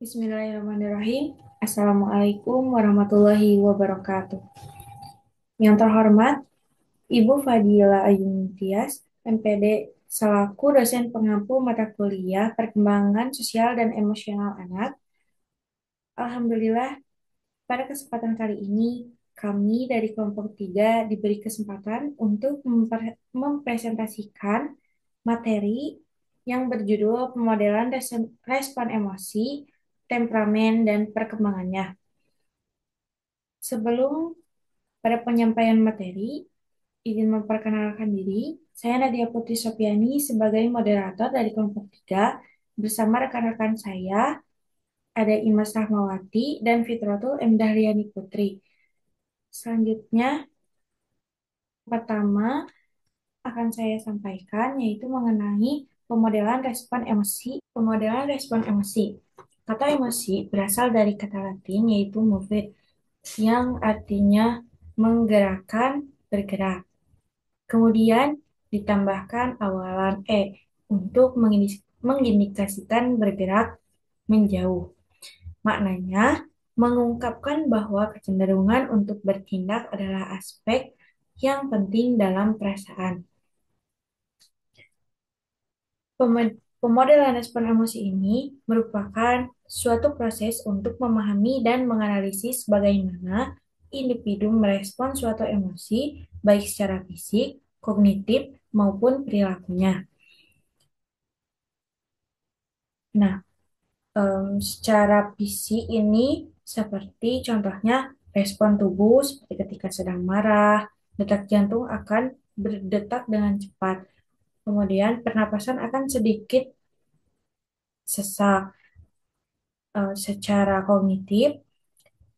Bismillahirrahmanirrahim. Assalamualaikum warahmatullahi wabarakatuh. Yang terhormat, Ibu Fadila Ayun Tias, MPD, selaku dosen pengampu mata kuliah Perkembangan Sosial dan Emosional Anak. Alhamdulillah, pada kesempatan kali ini, kami dari kelompok 3 diberi kesempatan untuk mempresentasikan materi yang berjudul pemodelan respon emosi, temperamen, dan perkembangannya. Sebelum pada penyampaian materi, izin memperkenalkan diri. Saya Nadia Putri Sopiani sebagai moderator dari kelompok 3 bersama rekan-rekan saya ada Imas Rahmawati dan Fitratul M. Dahliani Putri. Selanjutnya, pertama akan saya sampaikan yaitu mengenai pemodelan respon emosi. Pemodelan respon emosi. Kata emosi berasal dari kata Latin yaitu movere yang artinya menggerakkan, bergerak. Kemudian ditambahkan awalan untuk mengindikasikan bergerak menjauh. Maknanya, mengungkapkan bahwa kecenderungan untuk bertindak adalah aspek yang penting dalam perasaan. Pemodelan respon emosi ini merupakan suatu proses untuk memahami dan menganalisis bagaimana individu merespon suatu emosi, baik secara fisik, kognitif, maupun perilakunya. Nah, secara fisik ini seperti contohnya respon tubuh seperti ketika sedang marah, detak jantung akan berdetak dengan cepat. Kemudian pernapasan akan sedikit sesak. Secara kognitif,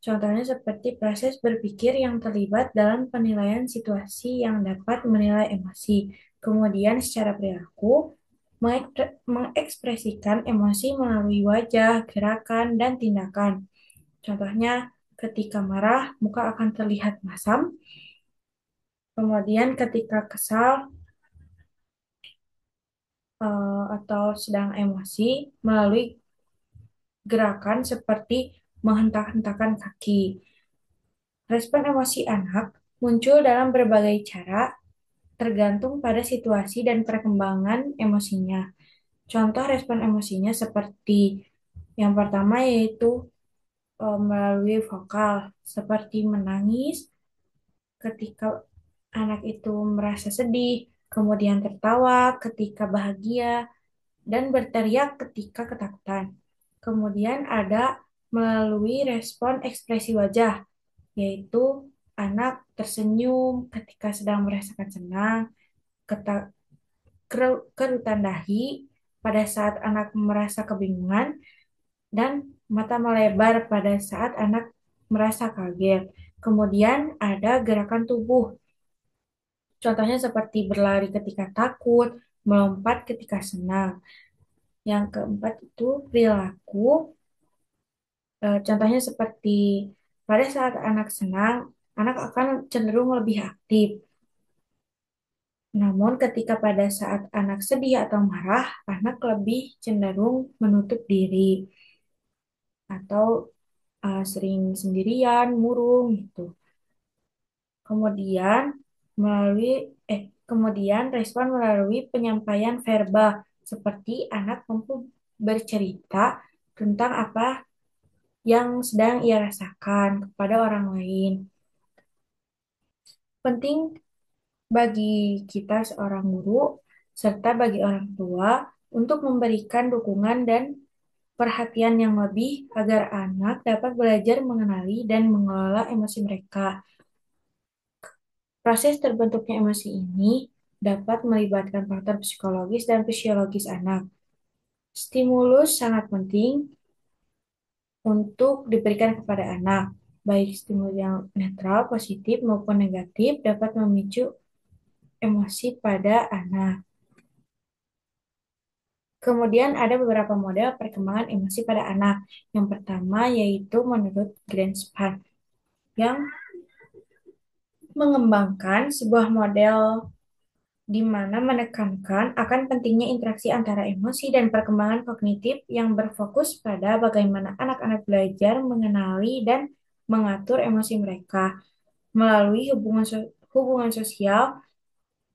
contohnya seperti proses berpikir yang terlibat dalam penilaian situasi yang dapat menilai emosi. Kemudian secara perilaku, mengekspresikan emosi melalui wajah, gerakan, dan tindakan. Contohnya, ketika marah, muka akan terlihat masam. Kemudian ketika kesal atau sedang emosi, melalui gerakan seperti menghentak-hentakan kaki. Respon emosi anak muncul dalam berbagai cara, tergantung pada situasi dan perkembangan emosinya. Contoh respon emosinya seperti yang pertama yaitu melalui vokal, seperti menangis ketika anak itu merasa sedih, kemudian tertawa ketika bahagia, dan berteriak ketika ketakutan. Kemudian ada melalui respon ekspresi wajah, yaitu anak tersenyum ketika sedang merasakan senang, kerutan dahi pada saat anak merasa kebingungan, dan mata melebar pada saat anak merasa kaget. Kemudian ada gerakan tubuh, contohnya seperti berlari ketika takut, melompat ketika senang. Yang keempat itu perilaku, contohnya seperti pada saat anak senang, anak akan cenderung lebih aktif. Namun ketika pada saat anak sedih atau marah, anak lebih cenderung menutup diri atau sering sendirian, murung gitu. Kemudian melalui kemudian respon melalui penyampaian verbal seperti anak mampu bercerita tentang apa yang sedang ia rasakan kepada orang lain. Penting bagi kita seorang guru serta bagi orang tua untuk memberikan dukungan dan perhatian yang lebih agar anak dapat belajar mengenali dan mengelola emosi mereka. Proses terbentuknya emosi ini dapat melibatkan faktor psikologis dan fisiologis anak. Stimulus sangat penting untuk diberikan kepada anak. Baik stimulus yang netral, positif maupun negatif dapat memicu emosi pada anak. Kemudian ada beberapa model perkembangan emosi pada anak. Yang pertama yaitu menurut Greenspan yang mengembangkan sebuah model di mana menekankan akan pentingnya interaksi antara emosi dan perkembangan kognitif yang berfokus pada bagaimana anak-anak belajar mengenali dan mengatur emosi mereka melalui hubungan sosial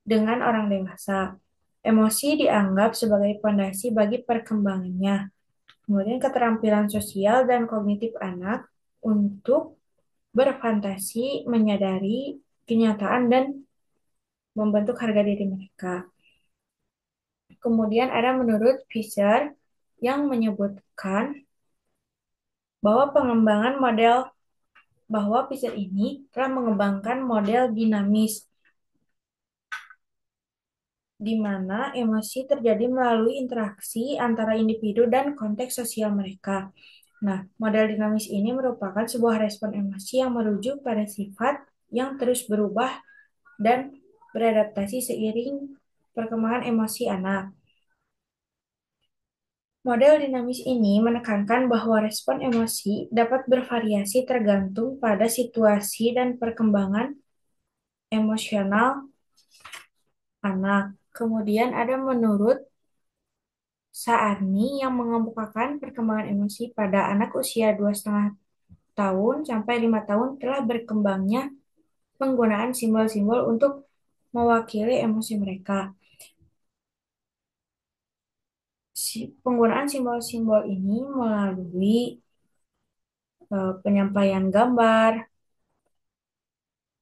dengan orang dewasa. Emosi dianggap sebagai fondasi bagi perkembangannya. Kemudian keterampilan sosial dan kognitif anak untuk berfantasi, menyadari kenyataan, dan membentuk harga diri mereka. Kemudian ada menurut Fisher yang menyebutkan bahwa pengembangan model bahwa Fisher ini telah mengembangkan model dinamis di mana emosi terjadi melalui interaksi antara individu dan konteks sosial mereka. Nah, model dinamis ini merupakan sebuah respon emosi yang merujuk pada sifat yang terus berubah dan beradaptasi seiring perkembangan emosi anak. Model dinamis ini menekankan bahwa respon emosi dapat bervariasi tergantung pada situasi dan perkembangan emosional anak. Kemudian ada menurut Saarni yang mengemukakan perkembangan emosi pada anak usia 2,5 tahun sampai 5 tahun telah berkembangnya penggunaan simbol-simbol untuk mewakili emosi mereka. Penggunaan simbol-simbol ini melalui penyampaian gambar.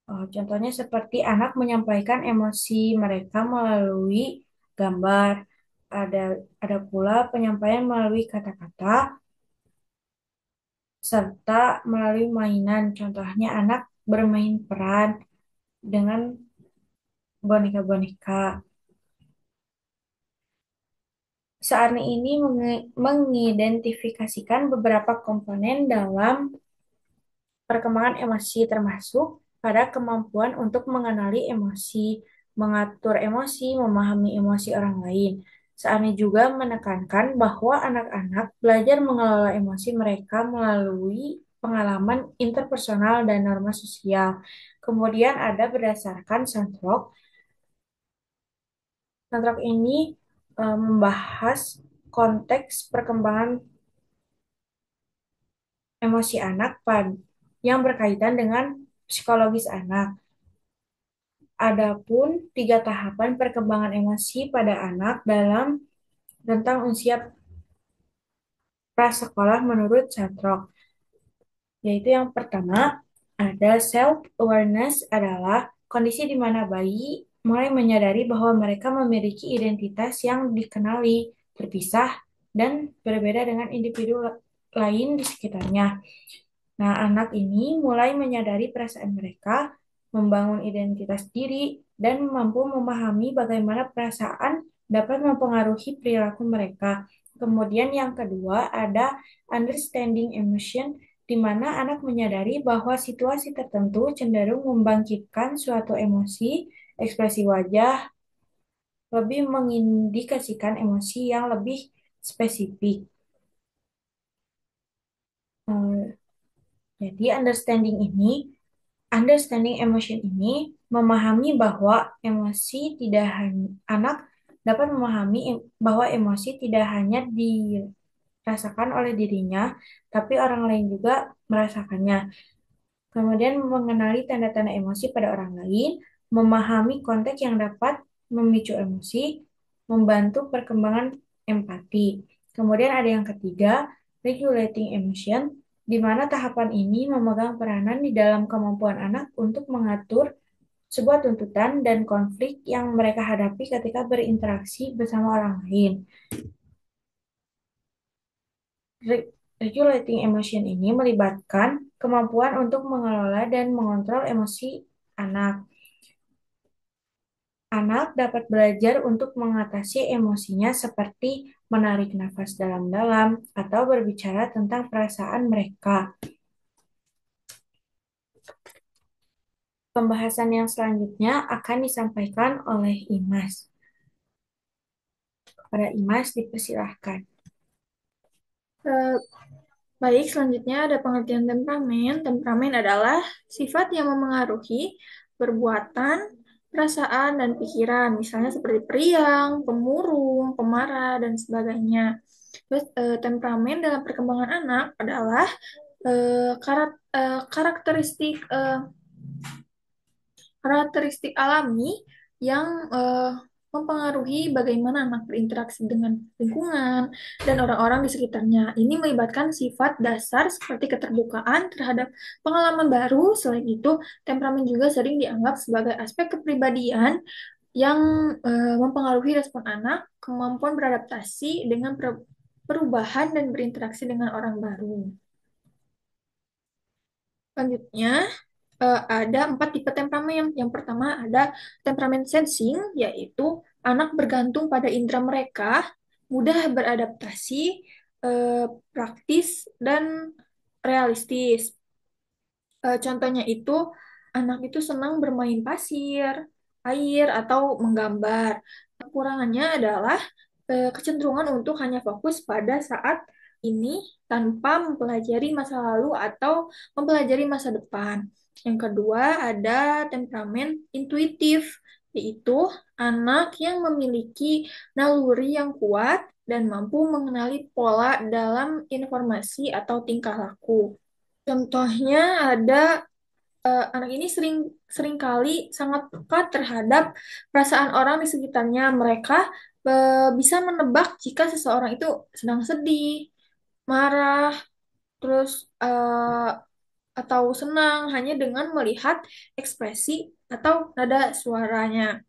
Contohnya seperti anak menyampaikan emosi mereka melalui gambar. Ada ada pula penyampaian melalui kata-kata serta melalui mainan. Contohnya anak bermain peran dengan boneka-boneka. Saarni ini mengidentifikasikan beberapa komponen dalam perkembangan emosi termasuk pada kemampuan untuk mengenali emosi, mengatur emosi, memahami emosi orang lain. Saatnya juga menekankan bahwa anak-anak belajar mengelola emosi mereka melalui pengalaman interpersonal dan norma sosial. Kemudian ada berdasarkan Sandrock. Sandrock ini membahas konteks perkembangan emosi anak yang berkaitan dengan psikologis anak. Adapun tiga tahapan perkembangan emosi pada anak dalam rentang usia prasekolah menurut Chatrock, yaitu yang pertama ada self-awareness adalah kondisi di mana bayi mulai menyadari bahwa mereka memiliki identitas yang dikenali, terpisah, dan berbeda dengan individu lain di sekitarnya. Nah, anak ini mulai menyadari perasaan mereka, membangun identitas diri, dan mampu memahami bagaimana perasaan dapat mempengaruhi perilaku mereka. Kemudian yang kedua ada understanding emotion, di mana anak menyadari bahwa situasi tertentu cenderung membangkitkan suatu emosi, ekspresi wajah, lebih mengindikasikan emosi yang lebih spesifik. Eh, Jadi understanding emotion ini memahami bahwa emosi tidak hanya anak dapat memahami bahwa emosi tidak hanya dirasakan oleh dirinya, tapi orang lain juga merasakannya. Kemudian mengenali tanda-tanda emosi pada orang lain, memahami konteks yang dapat memicu emosi, membantu perkembangan empati. Kemudian ada yang ketiga, regulating emotion, di mana tahapan ini memegang peranan di dalam kemampuan anak untuk mengatur sebuah tuntutan dan konflik yang mereka hadapi ketika berinteraksi bersama orang lain. Regulating emotion ini melibatkan kemampuan untuk mengelola dan mengontrol emosi anak. Anak dapat belajar untuk mengatasi emosinya seperti menarik nafas dalam-dalam atau berbicara tentang perasaan mereka. Pembahasan yang selanjutnya akan disampaikan oleh Imas. Kepada Imas dipersilahkan. Eh, Baik, selanjutnya ada pengertian temperamen. Temperamen adalah sifat yang memengaruhi perbuatan, perasaan dan pikiran, misalnya seperti periang, pemurung, pemarah, dan sebagainya. Terus temperamen dalam perkembangan anak adalah karakteristik karakteristik alami yang mempengaruhi bagaimana anak berinteraksi dengan lingkungan dan orang-orang di sekitarnya. Ini melibatkan sifat dasar seperti keterbukaan terhadap pengalaman baru. Selain itu, temperamen juga sering dianggap sebagai aspek kepribadian yang mempengaruhi respon anak, kemampuan beradaptasi dengan perubahan dan berinteraksi dengan orang baru. Selanjutnya, ada 4 tipe temperamen. Yang pertama ada temperamen sensing, yaitu anak bergantung pada indera mereka, mudah beradaptasi, eh, praktis, dan realistis. Contohnya itu, anak itu senang bermain pasir, air, atau menggambar. Kekurangannya adalah kecenderungan untuk hanya fokus pada saat ini tanpa mempelajari masa lalu atau mempelajari masa depan. Yang kedua, ada temperamen intuitif, yaitu anak yang memiliki naluri yang kuat dan mampu mengenali pola dalam informasi atau tingkah laku. Contohnya ada anak ini seringkali sangat peka terhadap perasaan orang di sekitarnya. Mereka bisa menebak jika seseorang itu sedang sedih, marah, terus atau senang hanya dengan melihat ekspresi atau nada suaranya.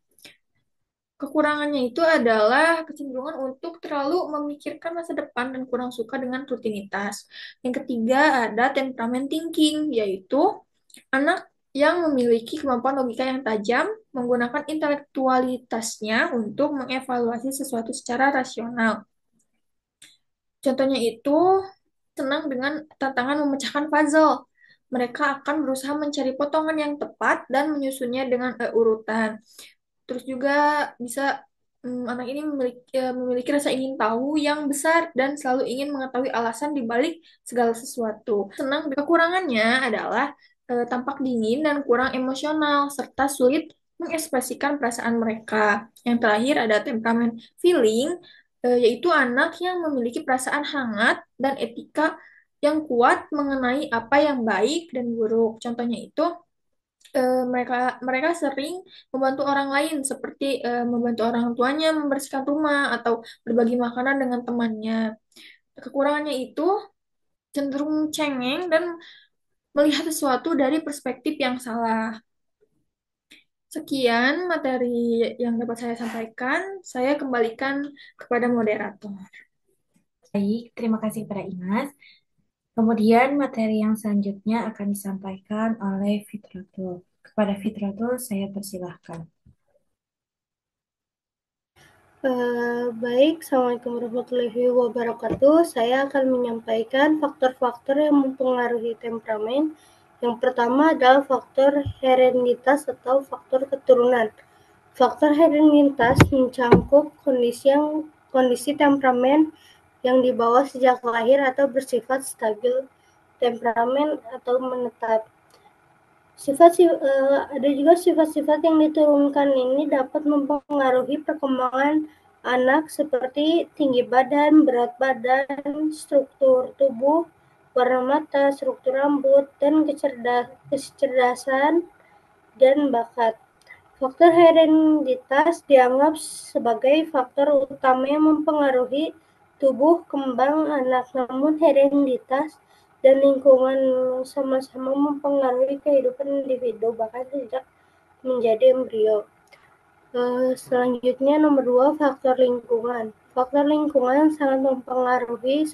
Kekurangannya itu adalah kecenderungan untuk terlalu memikirkan masa depan dan kurang suka dengan rutinitas. Yang ketiga ada temperamen thinking, yaitu anak yang memiliki kemampuan logika yang tajam, menggunakan intelektualitasnya untuk mengevaluasi sesuatu secara rasional. Contohnya itu senang dengan tantangan memecahkan puzzle. Mereka akan berusaha mencari potongan yang tepat dan menyusunnya dengan urutan. Terus juga bisa anak ini memiliki rasa ingin tahu yang besar dan selalu ingin mengetahui alasan di balik segala sesuatu. Senang kekurangannya adalah tampak dingin dan kurang emosional serta sulit mengekspresikan perasaan mereka. Yang terakhir ada temperamen feeling, yaitu anak yang memiliki perasaan hangat dan etika yang kuat mengenai apa yang baik dan buruk. Contohnya itu mereka mereka sering membantu orang lain seperti membantu orang tuanya membersihkan rumah atau berbagi makanan dengan temannya. Kekurangannya itu cenderung cengeng dan melihat sesuatu dari perspektif yang salah. Sekian materi yang dapat saya sampaikan. Saya kembalikan kepada moderator. Baik, terima kasih kepada Imas. Kemudian materi yang selanjutnya akan disampaikan oleh Fitratul. Kepada Fitratul, saya persilahkan. Baik, Assalamualaikum warahmatullahi wabarakatuh. Saya akan menyampaikan faktor-faktor yang mempengaruhi temperamen. Yang pertama adalah faktor hereditas atau faktor keturunan. Faktor hereditas mencangkup kondisi temperamen yang dibawa sejak lahir atau bersifat stabil, temperamen atau menetap. Ada juga sifat-sifat yang diturunkan ini dapat mempengaruhi perkembangan anak seperti tinggi badan, berat badan, struktur tubuh, warna mata, struktur rambut, dan kecerdasan dan bakat. Faktor hereditas dianggap sebagai faktor utama yang mempengaruhi tubuh kembang anak, namun hereditas dan lingkungan sama-sama mempengaruhi kehidupan individu bahkan sejak menjadi embrio. Selanjutnya nomor 2, faktor lingkungan. Faktor lingkungan sangat mempengaruhi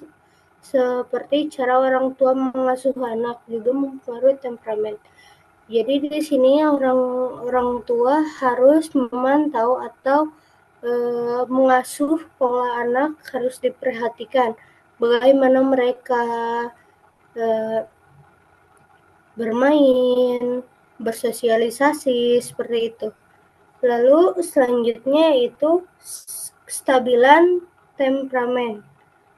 seperti cara orang tua mengasuh anak juga mempengaruhi temperamen. Jadi di sini orang tua harus memantau atau mengasuh pola anak harus diperhatikan bagaimana mereka bermain, bersosialisasi seperti itu. Lalu selanjutnya itu stabilan temperamen.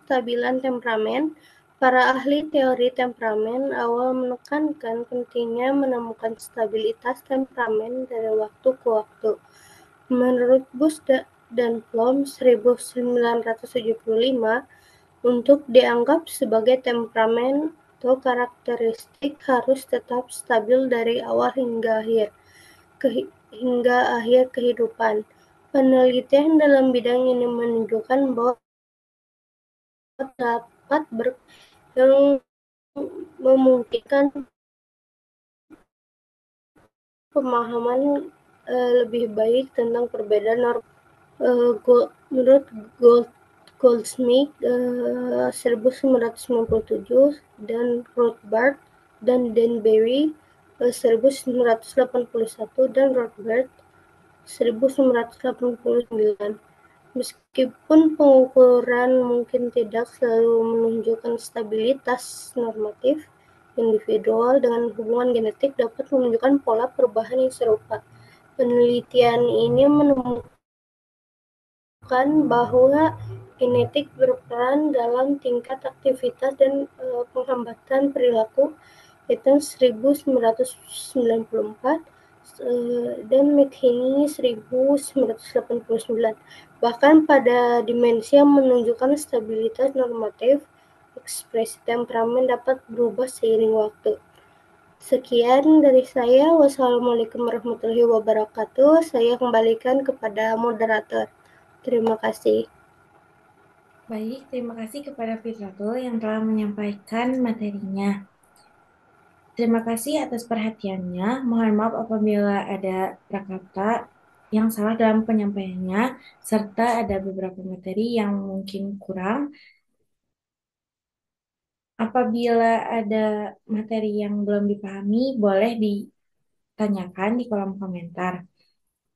Stabilan temperamen Para ahli teori temperamen awal menekankan pentingnya menemukan stabilitas temperamen dari waktu ke waktu. Menurut Bush dan Plum 1975, untuk dianggap sebagai temperamen atau karakteristik harus tetap stabil dari awal hingga akhir kehidupan. Penelitian dalam bidang ini menunjukkan bahwa dapat yang memungkinkan pemahaman lebih baik tentang perbedaan norma. Menurut Goldsmith 1997 dan Rothbard dan Danbury 1981 dan Rothbard 1989. Meskipun pengukuran mungkin tidak selalu menunjukkan stabilitas normatif, individual dengan hubungan genetik dapat menunjukkan pola perubahan yang serupa. Penelitian ini menemukan bahwa genetik berperan dalam tingkat aktivitas dan penghambatan perilaku itu 1994 dan McKinney 1989. Bahkan pada dimensi yang menunjukkan stabilitas normatif, ekspresi temperamen dapat berubah seiring waktu. Sekian dari saya. Wassalamualaikum warahmatullahi wabarakatuh. Saya kembalikan kepada moderator. Terima kasih. Baik, terima kasih kepada Fitratul yang telah menyampaikan materinya. Terima kasih atas perhatiannya. Mohon maaf apabila ada kata yang salah dalam penyampaiannya, serta ada beberapa materi yang mungkin kurang. Apabila ada materi yang belum dipahami, boleh ditanyakan di kolom komentar.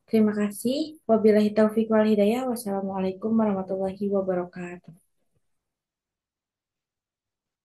Terima kasih. Wabillahi taufiq wal hidayah. Wassalamualaikum warahmatullahi wabarakatuh.